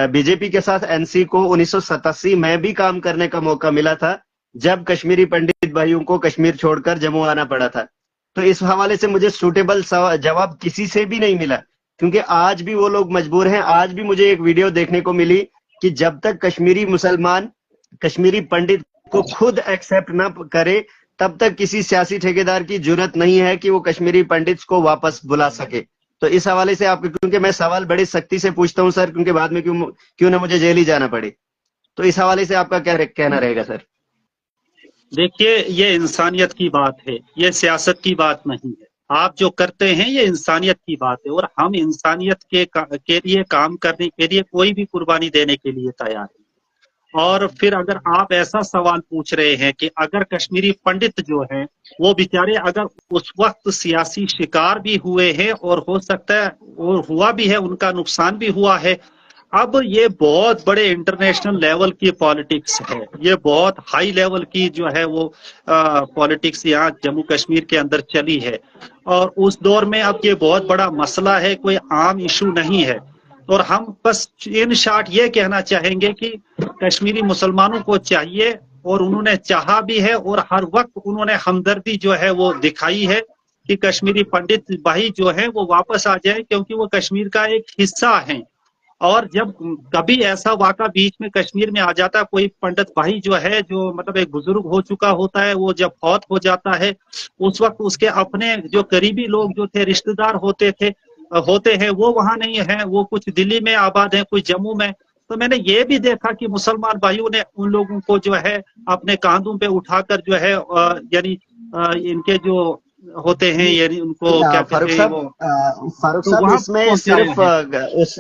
BJP के साथ NC को 1987 में भी काम करने का मौका मिला था, जब कश्मीरी पंडित भाइयों को कश्मीर छोड़कर जम्मू आना पड़ा था। तो इस हवाले से मुझे सूटेबल जवाब किसी से भी नहीं मिला, क्योंकि आज भी वो लोग मजबूर हैं। आज भी मुझे एक वीडियो देखने को मिली कि जब तक कश्मीरी मुसलमान कश्मीरी पंडित को खुद एक्सेप्ट ना करे, तब तक किसी सियासी ठेकेदार की जुर्रत नहीं है कि वो कश्मीरी पंडित को वापस बुला सके। तो इस हवाले से आपको, क्योंकि मैं सवाल बड़ी सख्ती से पूछता हूं सर, क्योंकि बाद में क्यों ना मुझे जेल ही जाना पड़े, तो इस हवाले से आपका क्या कहना रहेगा सर? देखिए, ये इंसानियत की बात है, ये सियासत की बात नहीं है। आप जो करते हैं ये इंसानियत की बात है, और हम इंसानियत के लिए काम करने के लिए कोई भी कुर्बानी देने के लिए तैयार हैं। और फिर अगर आप ऐसा सवाल पूछ रहे हैं कि अगर कश्मीरी पंडित जो हैं वो बेचारे अगर उस वक्त सियासी शिकार भी हुए हैं, और हो सकता है और हुआ भी है, उनका नुकसान भी हुआ है। अब ये बहुत बड़े इंटरनेशनल लेवल की पॉलिटिक्स है, ये बहुत हाई लेवल की जो है वो पॉलिटिक्स यहाँ जम्मू कश्मीर के अंदर चली है, और उस दौर में अब ये बहुत बड़ा मसला है, कोई आम इशू नहीं है। और हम बस इन शॉर्ट ये कहना चाहेंगे कि कश्मीरी मुसलमानों को चाहिए, और उन्होंने चाहा भी है, और हर वक्त उन्होंने हमदर्दी जो है वो दिखाई है कि कश्मीरी पंडित भाई जो है वो वापस आ जाए, क्योंकि वो कश्मीर का एक हिस्सा है। और जब कभी ऐसा वाक़ा बीच में कश्मीर में आ जाता है, कोई पंडित भाई जो है, जो मतलब एक बुजुर्ग हो चुका होता है, वो जब फौत हो जाता है, उस वक्त उसके अपने जो करीबी लोग जो थे, रिश्तेदार होते हैं, वो वहां नहीं है, वो कुछ दिल्ली में आबाद है, कुछ जम्मू में। तो मैंने ये भी देखा कि मुसलमान भाइयों ने उन लोगों को जो है अपने कांधों पे उठाकर जो है यानी इनके जो होते हैं, यानी उनको क्या कहते हैं वो, फारूक तो साहब, वहां इसमें सिर्फ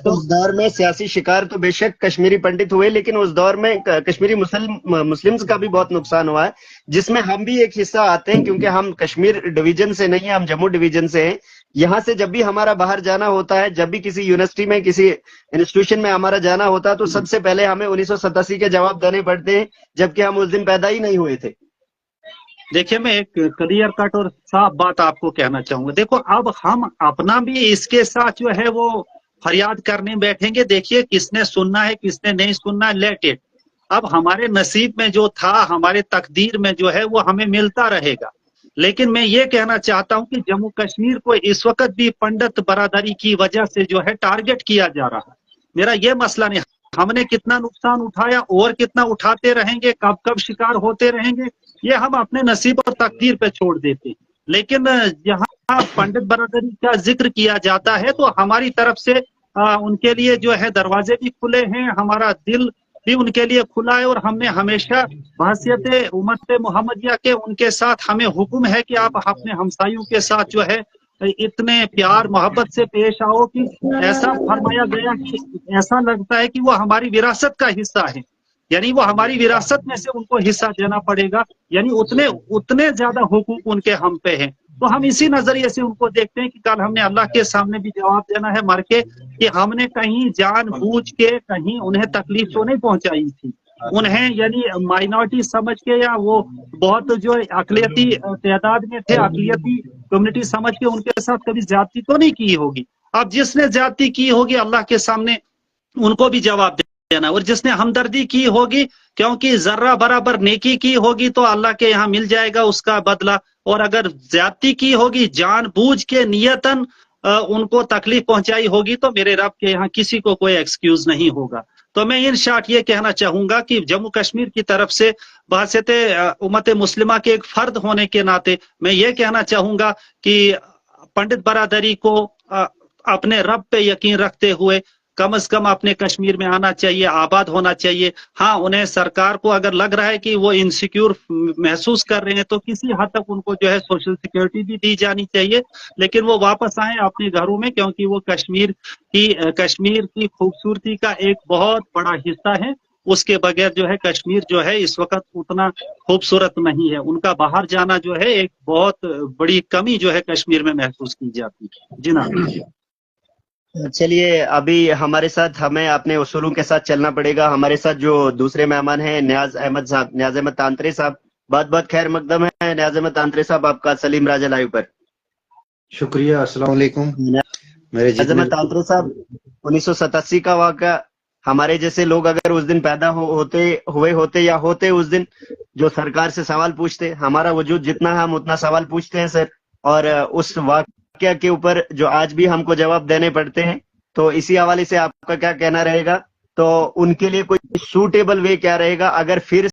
उस दौर में सियासी शिकार तो बेशक कश्मीरी पंडित हुए, लेकिन उस दौर में कश्मीरी मुस्लिम्स का भी बहुत नुकसान हुआ है, जिसमें हम भी एक हिस्सा आते हैं, क्योंकि हम कश्मीर डिवीजन से नहीं है, हम जम्मू डिवीजन से हैं। यहाँ से जब भी हमारा बाहर जाना होता है, जब भी किसी यूनिवर्सिटी में किसी इंस्टीट्यूशन में हमारा जाना होता है, तो सबसे पहले हमें 1987 के जवाब देने पड़ते हैं, जबकि हम उस दिन पैदा ही नहीं हुए थे। देखिए, मैं एक क्लियर कट और साफ बात आपको कहना चाहूंगा। देखो, अब हम अपना भी इसके साथ जो है वो फरियाद करने बैठेंगे। देखिए, किसने सुनना है किसने नहीं सुनना है, लेट इट। अब हमारे नसीब में जो था, हमारे तकदीर में जो है वो हमें मिलता रहेगा। लेकिन मैं ये कहना चाहता हूं कि जम्मू कश्मीर को इस वक्त भी पंडित बरादरी की वजह से जो है टारगेट किया जा रहा है। मेरा ये मसला नहीं, हमने कितना नुकसान उठाया और कितना उठाते रहेंगे, कब कब शिकार होते रहेंगे, ये हम अपने नसीब और तकदीर पे छोड़ देते हैं। लेकिन यहाँ पंडित बरादरी का जिक्र किया जाता है, तो हमारी तरफ से उनके लिए जो है दरवाजे भी खुले हैं, हमारा दिल भी उनके लिए खुला है, और हमने हमेशा बहसियत उम्मत मोहम्मदिया के उनके साथ हमें हुक्म है कि आप अपने हमसायों के साथ जो है इतने प्यार मोहब्बत से पेश आओ कि ऐसा फरमाया गया कि ऐसा लगता है कि वो हमारी विरासत का हिस्सा है, यानी वो हमारी विरासत में से उनको हिस्सा देना पड़ेगा, यानी उतने ज्यादा हुकूक उनके हम पे हैं। तो हम इसी नजरिए से उनको देखते हैं कि कल हमने अल्लाह के सामने भी जवाब देना है मर के, कि हमने कहीं जानबूझ के कहीं उन्हें तकलीफ तो नहीं पहुंचाई थी, उन्हें यानी माइनॉरिटी समझ के, या वो बहुत जो अकलियती तादाद में थे, अकलियती कम्युनिटी समझ के उनके साथ कभी ज्यादती तो नहीं की होगी। अब जिसने ज्यादती की होगी अल्लाह के सामने उनको भी जवाब देना, और जिसने हमदर्दी की होगी, क्योंकि जर्रा बराबर नेकी की होगी तो अल्लाह के यहाँ मिल जाएगा उसका बदला, और अगर ज्यादती की होगी, जानबूझ के नियतन उनको तकलीफ पहुंचाई होगी, तो मेरे रब के यहाँ किसी को कोई एक्सक्यूज नहीं होगा। तो मैं इन शॉर्ट ये कहना चाहूंगा कि जम्मू कश्मीर की तरफ से बहसियत उम्मत मुस्लिमा के एक फर्द होने के नाते मैं ये कहना चाहूंगा कि पंडित बरादरी को अपने रब पे यकीन रखते हुए कम से कम अपने कश्मीर में आना चाहिए, आबाद होना चाहिए। हाँ, उन्हें सरकार को अगर लग रहा है कि वो इनसिक्योर महसूस कर रहे हैं, तो किसी हद तक उनको जो है सोशल सिक्योरिटी भी दी जानी चाहिए, लेकिन वो वापस आए अपने घरों में, क्योंकि वो कश्मीर की खूबसूरती का एक बहुत बड़ा हिस्सा है। उसके बगैर जो है कश्मीर जो है इस वक्त उतना खूबसूरत नहीं है। उनका बाहर जाना जो है एक बहुत बड़ी कमी जो है कश्मीर में महसूस की जाती है। जी ना। चलिए, अभी हमारे साथ हमें अपने उसूलों के साथ चलना पड़ेगा। हमारे साथ जो दूसरे मेहमान हैं न्याज अहमद साहब, न्याज अहमद तांत्रे साहब, बहुत बहुत खैर मकदम है न्याज अहमद तांत्रे साहब आपका सलीम राजा लाइव पर। शुक्रिया, अस्सलाम वालेकुम। मेरे जितने अजमत आंतरे साहब 1987 का वाक़या, हमारे जैसे लोग अगर उस दिन पैदा होते या होते उस दिन, जो सरकार से सवाल पूछते, हमारा वजूद जितना है हम उतना सवाल पूछते हैं सर, और उस वाक़या के ऊपर जो आज भी हमको जवाब देने पड़ते हैं। तो इसी हवाले से आपका क्या कहना रहेगा? तो उनके लिए कोई सूटेबल वे क्या रहेगा अगर फिर